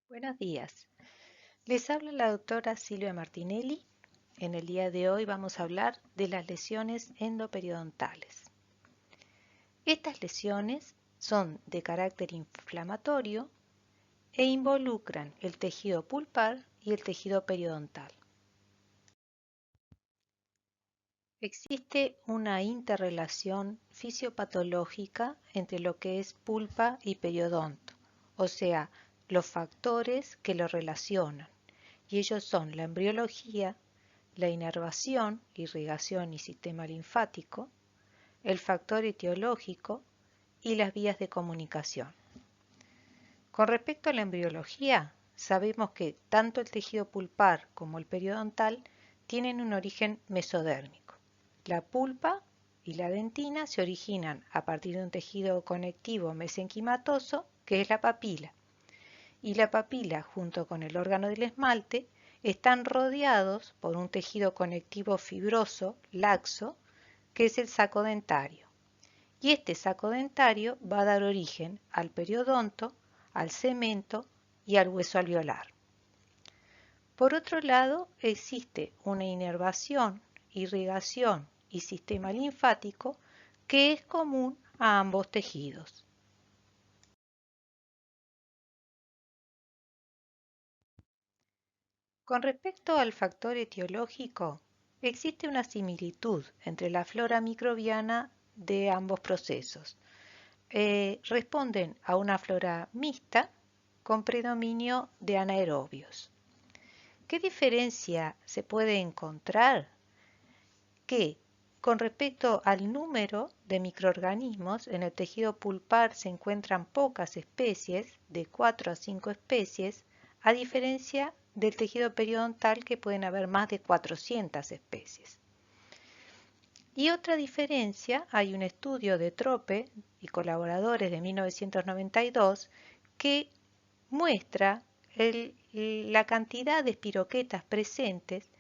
Buenos días. Les habla la doctora Silvia Martinelli. En el día de hoy vamos a hablar de las lesiones endoperidontales. Estas lesiones son de carácter inflamatorio e involucran el tejido pulpar y el tejido periodontal. Existe una interrelación fisiopatológica entre lo que es pulpa y periodonto, o sea, los factores que lo relacionan, y ellos son la embriología, la inervación, irrigación y sistema linfático, el factor etiológico y las vías de comunicación. Con respecto a la embriología, sabemos que tanto el tejido pulpar como el periodontal tienen un origen mesodérmico. La pulpa y la dentina se originan a partir de un tejido conectivo mesenquimatoso, que es la papila, y la papila junto con el órgano del esmalte están rodeados por un tejido conectivo fibroso, laxo, que es el saco dentario. Y este saco dentario va a dar origen al periodonto, al cemento y al hueso alveolar. Por otro lado, existe una inervación, irrigación y sistema linfático que es común a ambos tejidos. Con respecto al factor etiológico, existe una similitud entre la flora microbiana de ambos procesos. Responden a una flora mixta con predominio de anaerobios. ¿Qué diferencia se puede encontrar? Que con respecto al número de microorganismos, en el tejido pulpar se encuentran pocas especies, de 4 a 5 especies, a diferencia del tejido periodontal que pueden haber más de 400 especies. Y otra diferencia, hay un estudio de Trope y colaboradores de 1992 que muestra la cantidad de espiroquetas presentes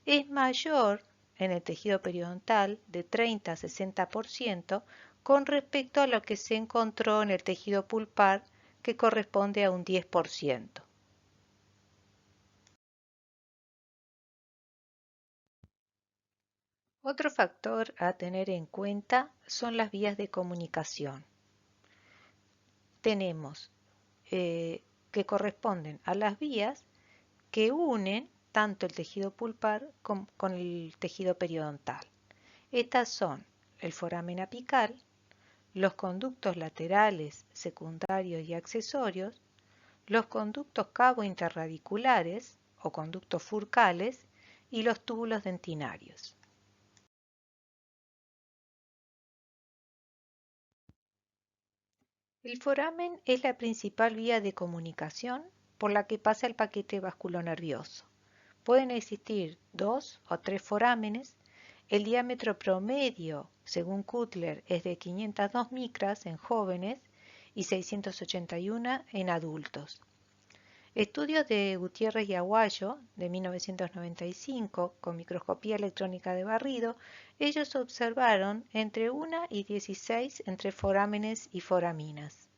es mayor en el tejido periodontal de 30 a 60% con respecto a lo que se encontró en el tejido pulpar, que corresponde a un 10%. Otro factor a tener en cuenta son las vías de comunicación. Tenemos que corresponden a las vías que unen tanto el tejido pulpar con el tejido periodontal. Estas son el foramen apical, los conductos laterales, secundarios y accesorios, los conductos cabo-interradiculares o conductos furcales y los túbulos dentinarios. El foramen es la principal vía de comunicación por la que pasa el paquete vasculonervioso. Pueden existir 2 o 3 forámenes. El diámetro promedio, según Cutler, es de 502 micras en jóvenes y 681 en adultos. Estudios de Gutiérrez y Aguayo, de 1995, con microscopía electrónica de barrido, ellos observaron entre 1 y 16 entre forámenes y foraminas.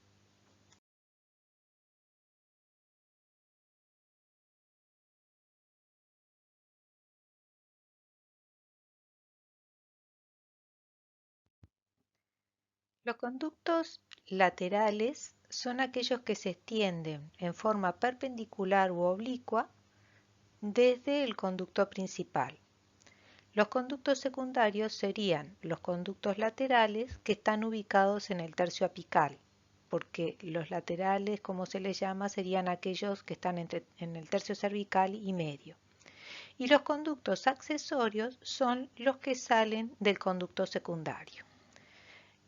Los conductos laterales son aquellos que se extienden en forma perpendicular u oblicua desde el conducto principal. Los conductos secundarios serían los conductos laterales que están ubicados en el tercio apical, porque los laterales, como se les llama, serían aquellos que están en el tercio cervical y medio. Y los conductos accesorios son los que salen del conducto secundario.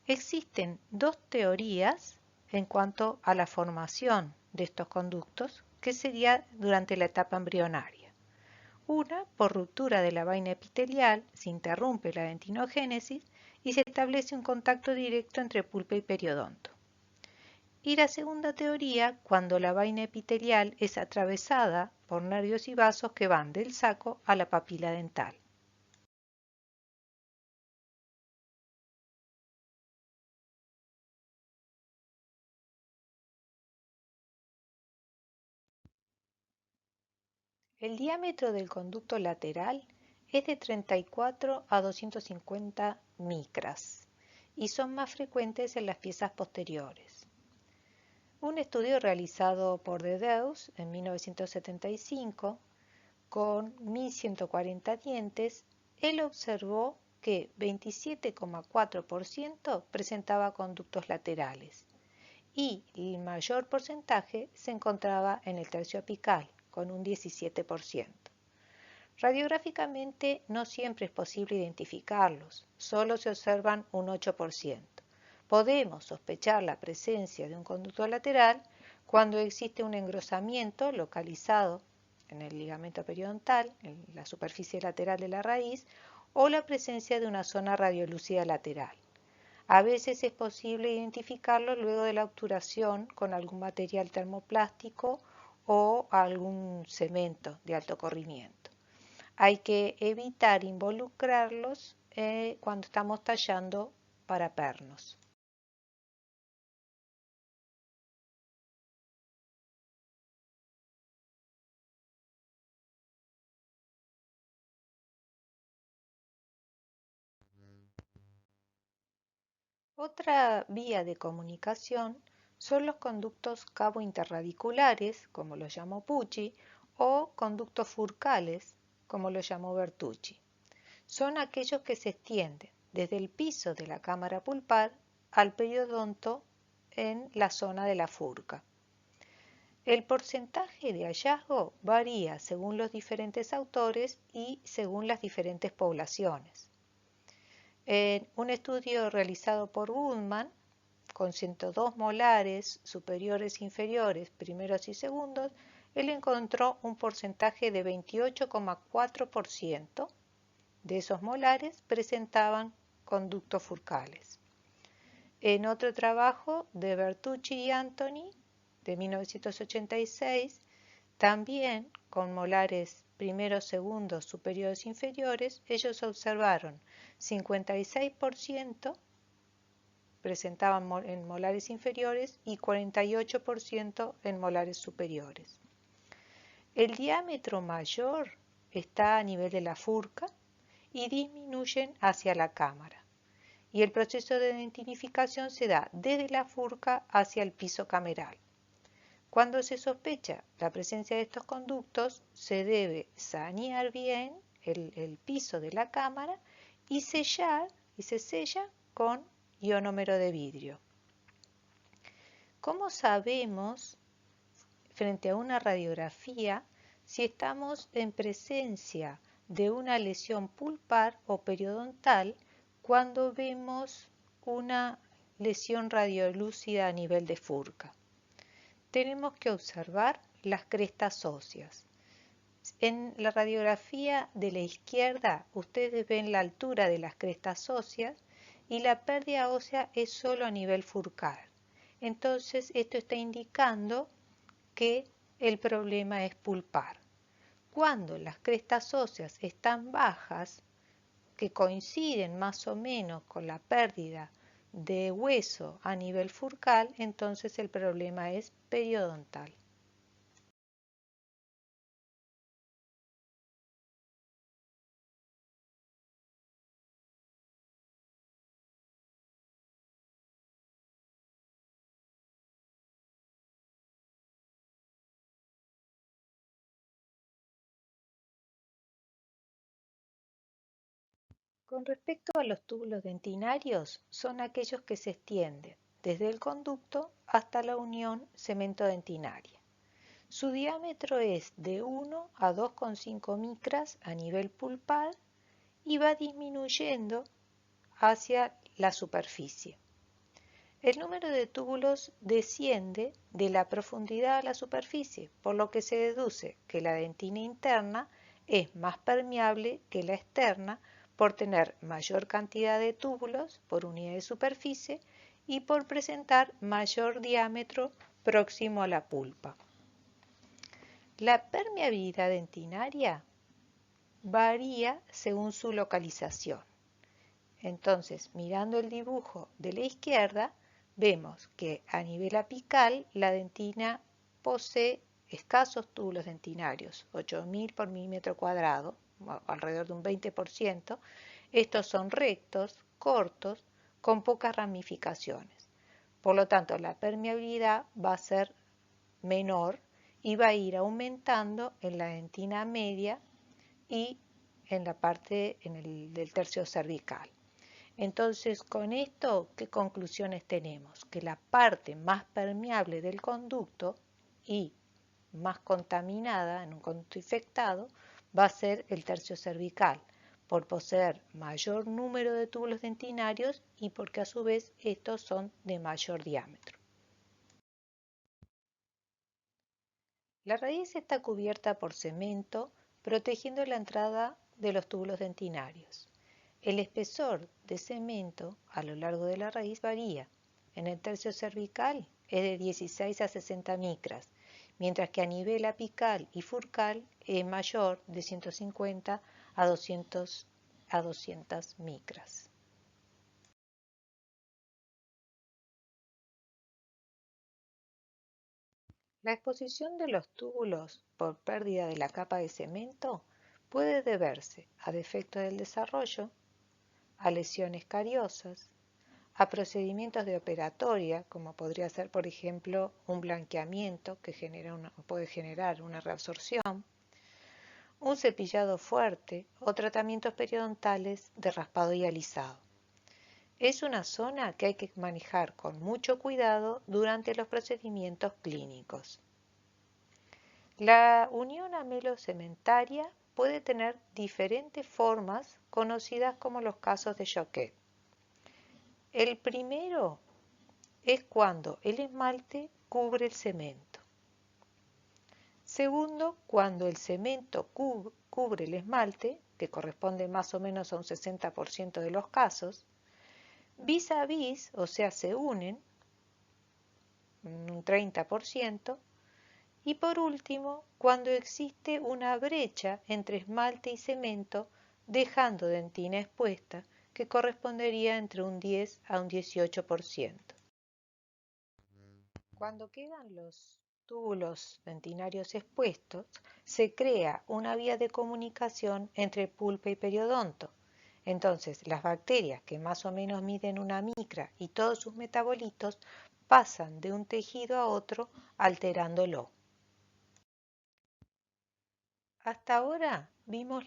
Existen dos teorías en cuanto a la formación de estos conductos, que sería durante la etapa embrionaria. Una, por ruptura de la vaina epitelial, se interrumpe la dentinogénesis y se establece un contacto directo entre pulpa y periodonto. Y la segunda teoría, cuando la vaina epitelial es atravesada por nervios y vasos que van del saco a la papila dental. El diámetro del conducto lateral es de 34 a 250 micras y son más frecuentes en las piezas posteriores. Un estudio realizado por Dedeus en 1975 con 1.140 dientes, él observó que 27,4% presentaba conductos laterales y el mayor porcentaje se encontraba en el tercio apical, con un 17%. Radiográficamente no siempre es posible identificarlos, solo se observan un 8%. Podemos sospechar la presencia de un conducto lateral cuando existe un engrosamiento localizado en el ligamento periodontal, en la superficie lateral de la raíz, o la presencia de una zona radiolúcida lateral. A veces es posible identificarlo luego de la obturación con algún material termoplástico o algún cemento de alto corrimiento. Hay que evitar involucrarlos cuando estamos tallando para pernos. Otra vía de comunicación son los conductos cabo interradiculares, como los llamó Pucci, o conductos furcales, como los llamó Bertucci. Son aquellos que se extienden desde el piso de la cámara pulpar al periodonto en la zona de la furca. El porcentaje de hallazgo varía según los diferentes autores y según las diferentes poblaciones. En un estudio realizado por Goodman, con 102 molares superiores e inferiores, primeros y segundos, él encontró un porcentaje de 28,4% de esos molares presentaban conductos furcales. En otro trabajo de Bertucci y Anthony, de 1986, también con molares primeros, segundos, superiores e inferiores, ellos observaron 56% presentaban en molares inferiores y 48% en molares superiores. El diámetro mayor está a nivel de la furca y disminuyen hacia la cámara. Y el proceso de dentinificación se da desde la furca hacia el piso cameral. Cuando se sospecha la presencia de estos conductos, se debe sanear bien el piso de la cámara y sellar, y se sella con ionómero de vidrio. ¿Cómo sabemos, frente a una radiografía, si estamos en presencia de una lesión pulpar o periodontal cuando vemos una lesión radiolúcida a nivel de furca? Tenemos que observar las crestas óseas. En la radiografía de la izquierda, ustedes ven la altura de las crestas óseas y la pérdida ósea es solo a nivel furcal. Entonces, esto está indicando que el problema es pulpar. Cuando las crestas óseas están bajas, que coinciden más o menos con la pérdida de hueso a nivel furcal, entonces el problema es periodontal. Con respecto a los túbulos dentinarios, son aquellos que se extienden desde el conducto hasta la unión cemento-dentinaria. Su diámetro es de 1 a 2,5 micras a nivel pulpar y va disminuyendo hacia la superficie. El número de túbulos desciende de la profundidad a la superficie, por lo que se deduce que la dentina interna es más permeable que la externa por tener mayor cantidad de túbulos por unidad de superficie y por presentar mayor diámetro próximo a la pulpa. La permeabilidad dentinaria varía según su localización. Entonces, mirando el dibujo de la izquierda, vemos que a nivel apical la dentina posee escasos túbulos dentinarios, 8.000 por milímetro cuadrado, alrededor de un 20%, estos son rectos, cortos, con pocas ramificaciones. Por lo tanto, la permeabilidad va a ser menor y va a ir aumentando en la dentina media y en la parte del tercio cervical. Entonces, con esto, ¿qué conclusiones tenemos? Que la parte más permeable del conducto y más contaminada, en un conducto infectado, va a ser el tercio cervical, por poseer mayor número de túbulos dentinarios y porque a su vez estos son de mayor diámetro. La raíz está cubierta por cemento, protegiendo la entrada de los túbulos dentinarios. El espesor de cemento a lo largo de la raíz varía. En el tercio cervical es de 16 a 60 micras, mientras que a nivel apical y furcal es mayor de 150 a 200 micras. La exposición de los túbulos por pérdida de la capa de cemento puede deberse a defectos del desarrollo, a lesiones cariosas, a procedimientos de operatoria, como podría ser, por ejemplo, un blanqueamiento que puede generar una reabsorción, un cepillado fuerte o tratamientos periodontales de raspado y alisado. Es una zona que hay que manejar con mucho cuidado durante los procedimientos clínicos. La unión amelocementaria puede tener diferentes formas conocidas como los casos de Joquet. El primero es cuando el esmalte cubre el cemento. Segundo, cuando el cemento cubre el esmalte, que corresponde más o menos a un 60% de los casos, vis a vis, o sea, se unen, un 30%, y por último, cuando existe una brecha entre esmalte y cemento, dejando dentina expuesta, que correspondería entre un 10 a un 18%. Cuando quedan los túbulos dentinarios expuestos, se crea una vía de comunicación entre pulpa y periodonto. Entonces, las bacterias, que más o menos miden una micra y todos sus metabolitos, pasan de un tejido a otro alterándolo. Hasta ahora vimos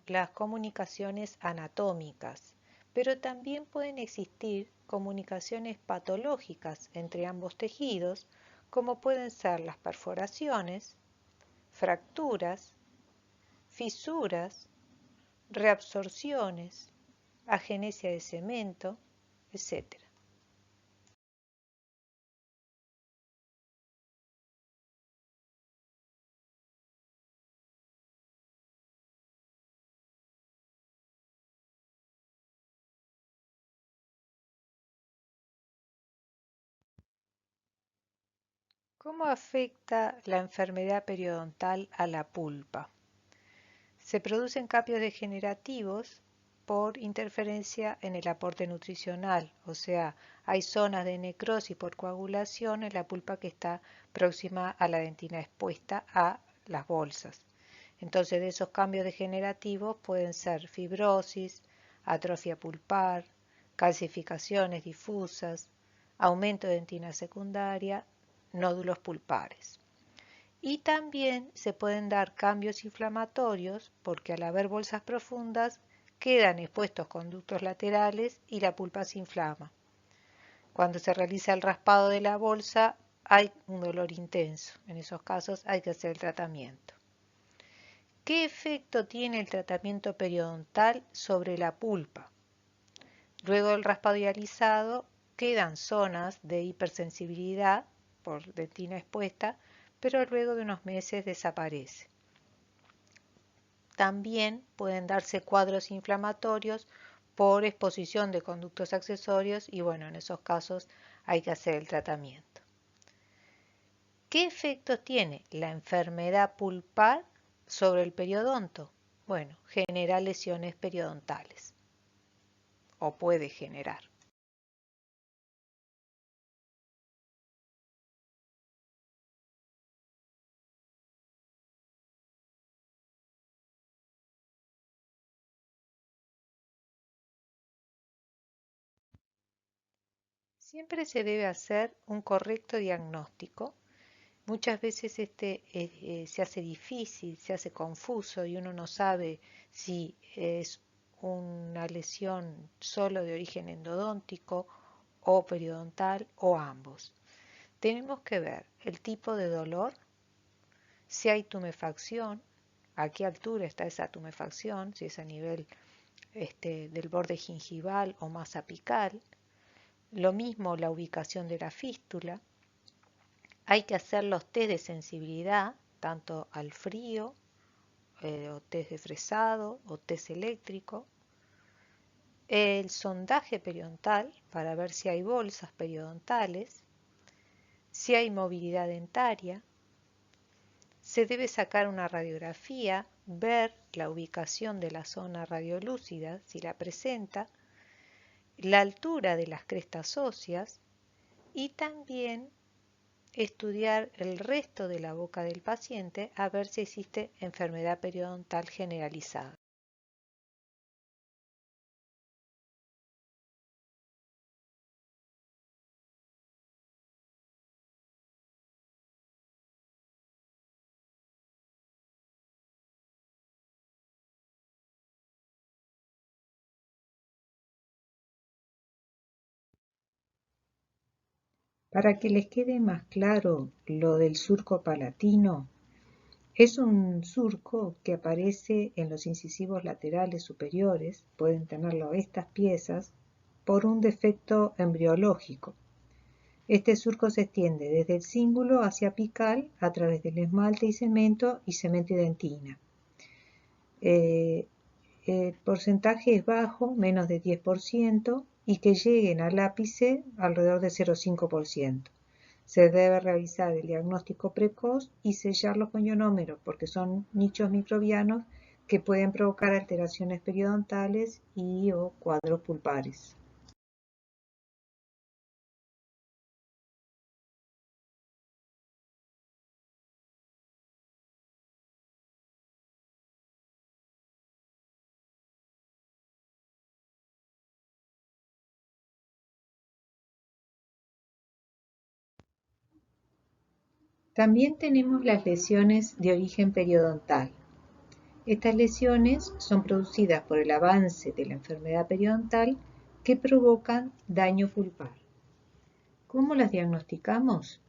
las comunicaciones anatómicas, pero también pueden existir comunicaciones patológicas entre ambos tejidos, como pueden ser las perforaciones, fracturas, fisuras, reabsorciones, agenesia de cemento, etc. ¿Cómo afecta la enfermedad periodontal a la pulpa? Se producen cambios degenerativos por interferencia en el aporte nutricional, o sea, hay zonas de necrosis por coagulación en la pulpa que está próxima a la dentina expuesta a las bolsas. Entonces, de esos cambios degenerativos pueden ser fibrosis, atrofia pulpar, calcificaciones difusas, aumento de dentina secundaria, nódulos pulpares. Y también se pueden dar cambios inflamatorios porque al haber bolsas profundas quedan expuestos conductos laterales y la pulpa se inflama. Cuando se realiza el raspado de la bolsa hay un dolor intenso. En esos casos hay que hacer el tratamiento. ¿Qué efecto tiene el tratamiento periodontal sobre la pulpa? Luego del raspado y alisado quedan zonas de hipersensibilidad por dentina expuesta, pero luego de unos meses desaparece. También pueden darse cuadros inflamatorios por exposición de conductos accesorios y bueno, en esos casos hay que hacer el tratamiento. ¿Qué efectos tiene la enfermedad pulpar sobre el periodonto? Bueno, genera lesiones periodontales o puede generar. Siempre se debe hacer un correcto diagnóstico. Muchas veces se hace difícil, se hace confuso y uno no sabe si es una lesión solo de origen endodóntico o periodontal o ambos. Tenemos que ver el tipo de dolor, si hay tumefacción, a qué altura está esa tumefacción, si es a nivel del borde gingival o más apical. Lo mismo la ubicación de la fístula. Hay que hacer los test de sensibilidad, tanto al frío, o test de fresado, o test eléctrico. El sondaje periodontal para ver si hay bolsas periodontales, si hay movilidad dentaria. Se debe sacar una radiografía, ver la ubicación de la zona radiolúcida, si la presenta, la altura de las crestas óseas y también estudiar el resto de la boca del paciente a ver si existe enfermedad periodontal generalizada. Para que les quede más claro lo del surco palatino, es un surco que aparece en los incisivos laterales superiores, pueden tenerlo estas piezas, por un defecto embriológico. Este surco se extiende desde el cíngulo hacia apical a través del esmalte y cemento y dentina. El porcentaje es bajo, menos de 10%, y que lleguen al ápice alrededor de 0,5%. Se debe realizar el diagnóstico precoz y sellarlo con ionómero, porque son nichos microbianos que pueden provocar alteraciones periodontales y o cuadros pulpares. También tenemos las lesiones de origen periodontal. Estas lesiones son producidas por el avance de la enfermedad periodontal que provocan daño pulpar. ¿Cómo las diagnosticamos?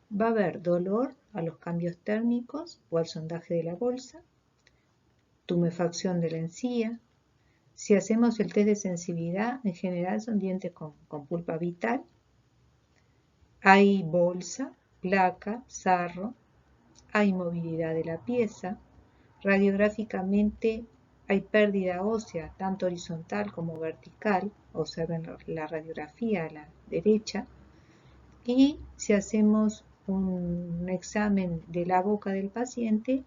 Va a haber dolor a los cambios térmicos o al sondaje de la bolsa, tumefacción de la encía. Si hacemos el test de sensibilidad, en general son dientes con pulpa vital. Hay bolsa, placa, sarro, hay movilidad de la pieza. Radiográficamente hay pérdida ósea, tanto horizontal como vertical. Observen la radiografía a la derecha. Y si hacemos un examen de la boca del paciente,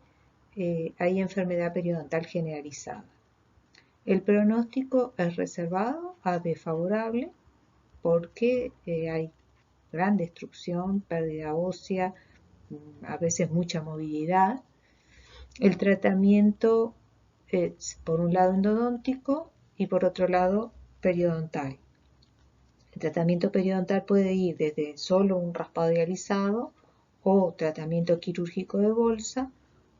hay enfermedad periodontal generalizada. El pronóstico es reservado a desfavorable porque hay gran destrucción, pérdida ósea, a veces mucha movilidad. El tratamiento es por un lado endodóntico y por otro lado periodontal. El tratamiento periodontal puede ir desde solo un raspado y alisado o tratamiento quirúrgico de bolsa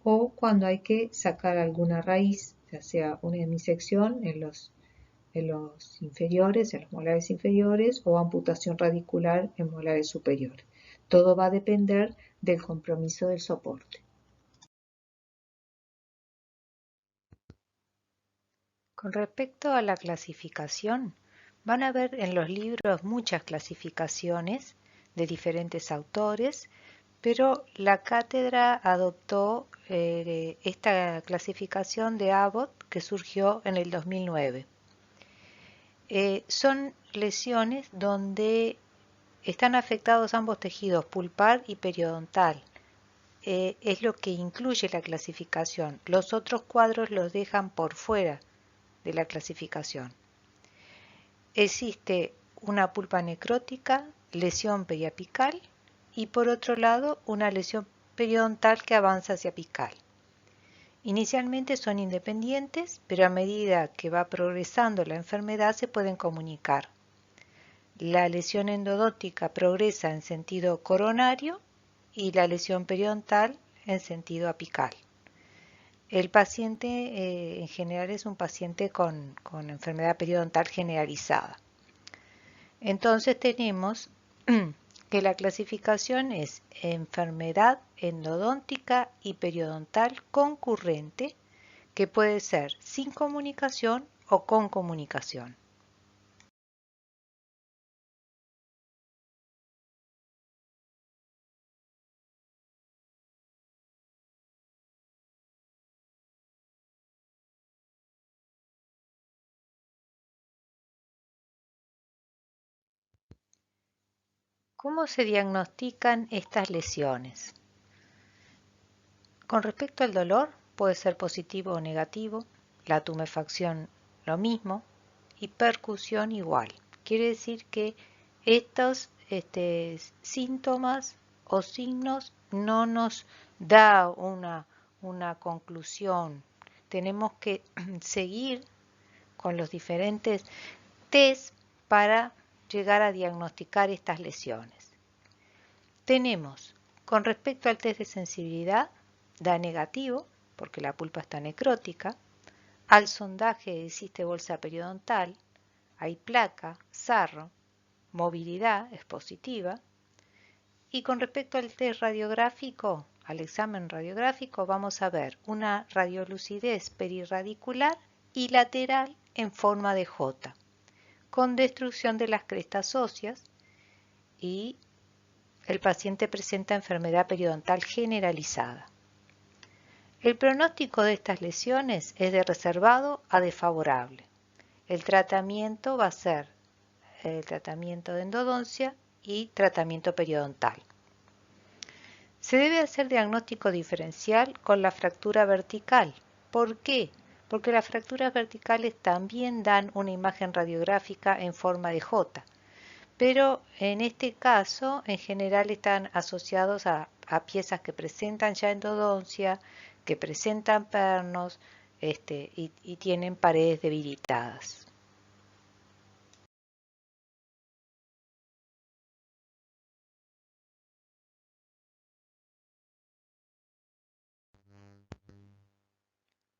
o cuando hay que sacar alguna raíz, ya sea una hemisección en los inferiores, en los molares inferiores o amputación radicular en molares superiores. Todo va a depender del compromiso del soporte. Con respecto a la clasificación, van a ver en los libros muchas clasificaciones de diferentes autores, pero la cátedra adoptó esta clasificación de Abbott que surgió en el 2009. Son lesiones donde están afectados ambos tejidos, pulpar y periodontal. Es lo que incluye la clasificación. Los otros cuadros los dejan por fuera de la clasificación. Existe una pulpa necrótica, lesión periapical y por otro lado una lesión periodontal que avanza hacia apical. Inicialmente son independientes, pero a medida que va progresando la enfermedad se pueden comunicar. la lesión endodóntica progresa en sentido coronario y la lesión periodontal en sentido apical. El paciente en general es un paciente con enfermedad periodontal generalizada. Entonces tenemos que la clasificación es enfermedad endodóntica y periodontal concurrente, que puede ser sin comunicación o con comunicación. ¿Cómo se diagnostican estas lesiones? Con respecto al dolor, puede ser positivo o negativo, la tumefacción lo mismo y percusión igual. Quiere decir que estos síntomas o signos no nos da una conclusión. Tenemos que seguir con los diferentes test para llegar a diagnosticar estas lesiones. Tenemos, con respecto al test de sensibilidad, da negativo, porque la pulpa está necrótica. Al sondaje de ciste bolsa periodontal, hay placa, sarro, movilidad es positiva. Y con respecto al test radiográfico, al examen radiográfico, vamos a ver una radiolucidez perirradicular y lateral en forma de J, con destrucción de las crestas óseas, y el paciente presenta enfermedad periodontal generalizada. El pronóstico de estas lesiones es de reservado a desfavorable. El tratamiento va a ser el tratamiento de endodoncia y tratamiento periodontal. Se debe hacer diagnóstico diferencial con la fractura vertical. ¿Por qué? Porque las fracturas verticales también dan una imagen radiográfica en forma de J, pero en este caso en general están asociados a piezas que presentan ya endodoncia, que presentan pernos y tienen paredes debilitadas.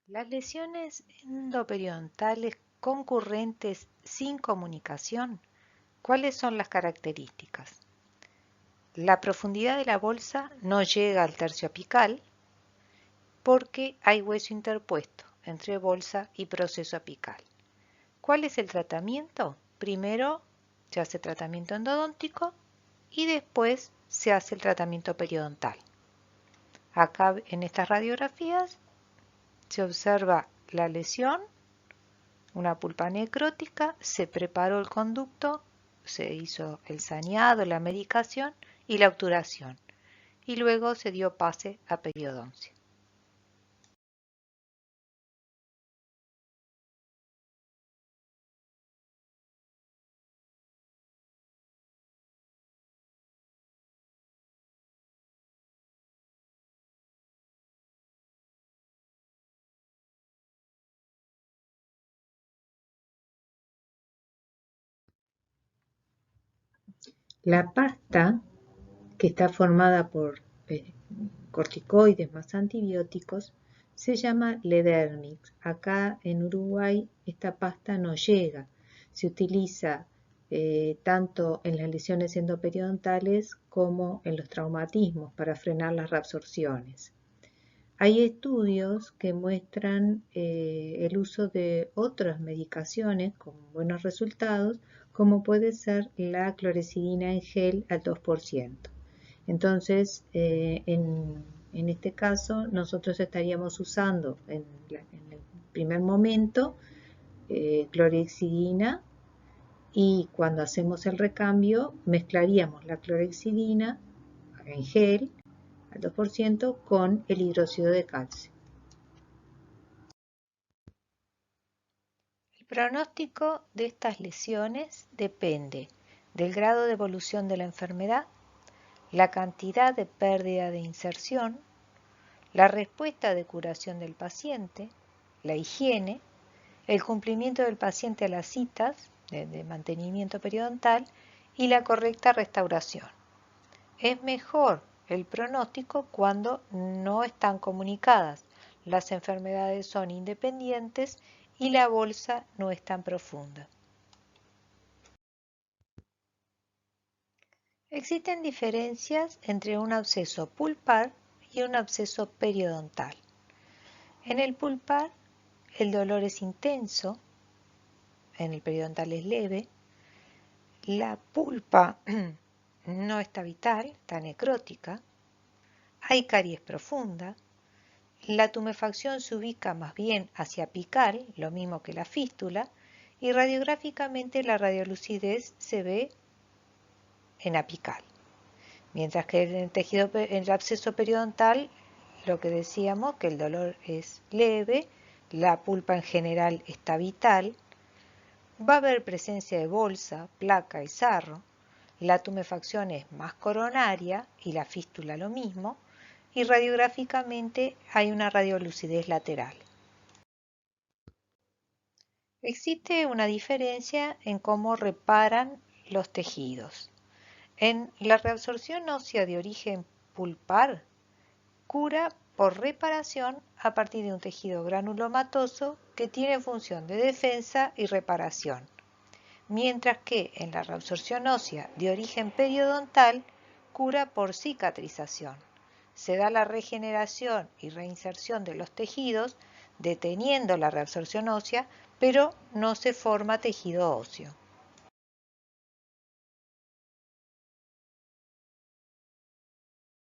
Las lesiones endoperiodontal concurrentes sin comunicación, ¿cuáles son las características? La profundidad de la bolsa no llega al tercio apical porque hay hueso interpuesto entre bolsa y proceso apical. ¿Cuál es el tratamiento? Primero se hace tratamiento endodóntico y después se hace el tratamiento periodontal. Acá en estas radiografías se observa la lesión, una pulpa necrótica, se preparó el conducto, se hizo el saneado, la medicación y la obturación, y luego se dio pase a periodoncia. La pasta, que está formada por corticoides más antibióticos, se llama Ledermix. Acá en Uruguay esta pasta no llega. Se utiliza tanto en las lesiones endoperiodontal como en los traumatismos para frenar las reabsorciones. Hay estudios que muestran el uso de otras medicaciones con buenos resultados, como puede ser la clorexidina en gel al 2%. Entonces, en este caso, nosotros estaríamos usando en el primer momento clorexidina, y cuando hacemos el recambio mezclaríamos la clorexidina en gel al 2% con el hidróxido de calcio. El pronóstico de estas lesiones depende del grado de evolución de la enfermedad, la cantidad de pérdida de inserción, la respuesta de curación del paciente, la higiene, el cumplimiento del paciente a las citas de mantenimiento periodontal y la correcta restauración. Es mejor el pronóstico cuando no están comunicadas, las enfermedades son independientes y la bolsa no es tan profunda. Existen diferencias entre un absceso pulpar y un absceso periodontal. En el pulpar, el dolor es intenso, en el periodontal es leve, la pulpa no está vital, está necrótica, hay caries profunda, la tumefacción se ubica más bien hacia apical, lo mismo que la fístula, y radiográficamente la radiolucidez se ve en apical. Mientras que en el absceso periodontal, lo que decíamos, que el dolor es leve, la pulpa en general está vital, va a haber presencia de bolsa, placa y sarro, la tumefacción es más coronaria y la fístula lo mismo, y radiográficamente hay una radiolucidez lateral. Existe una diferencia en cómo reparan los tejidos. En la reabsorción ósea de origen pulpar, cura por reparación a partir de un tejido granulomatoso que tiene función de defensa y reparación, mientras que en la reabsorción ósea de origen periodontal, cura por cicatrización. Se da la regeneración y reinserción de los tejidos, deteniendo la reabsorción ósea, pero no se forma tejido óseo.